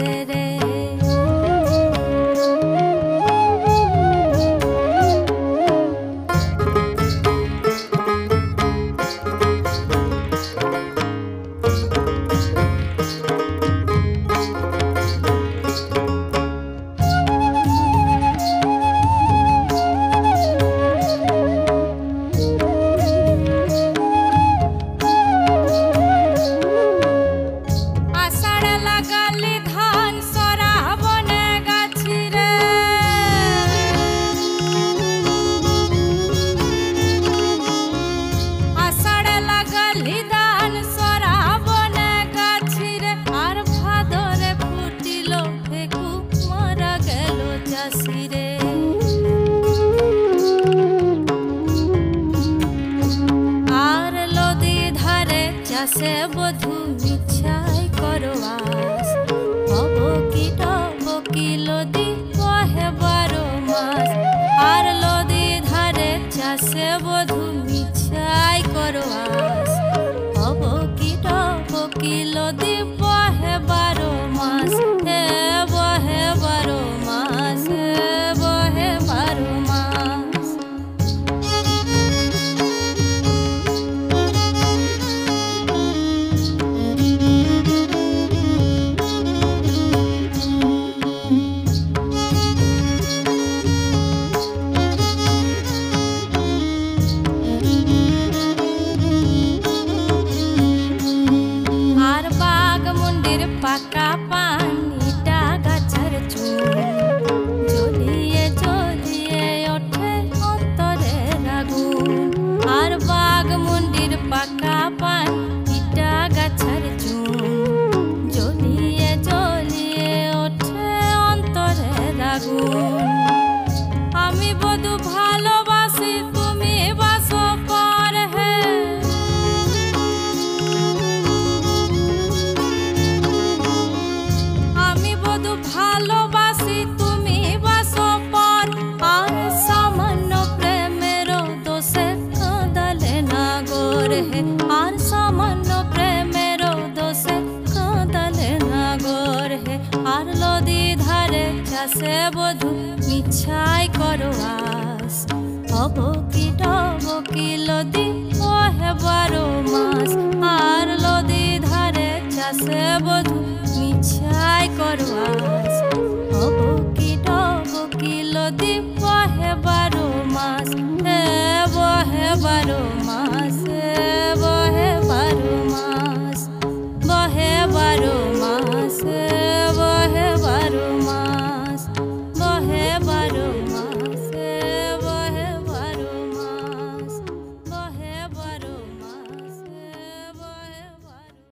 আসে রে। আর লদি ধারে চাষে বধু মিছাই করবাস হব কি লদি কহে 12 মাস। আর লদি ধারে চাষে বধু মিছাই করবাস হব কি লদি বহে 12 মাস। হে বহে 12 মাস, বহে 12 মাস। আর বাঘমুন্ডির পাকা পানিটা গাছের চুল জ্বলিয়ে জ্বলিয়ে ওঠে অন্তরের আগুন। আর বাঘমুন্ডির পাকা পানিটা গাছের চুল জ্বলিয়ে জ্বলিয়ে ওঠে অন্তরের আগুন। আমি বধু ভালোবাসি তুমি বাসো পর হে। আমি বধু ভালোবাসি তুমি বাসো পর। আর সামান্য প্রেমের দোষে কাঁদালে না গোরে হে। আর সামান্য প্রেমের দোষে কাঁদালে না গোরে হে। আর লদি ধারে চাষে বধু মিছাই করবাস হব কি লদি কহে 12 মাস। আর লদি ধারে চাষে বধু মিছাই করবাস।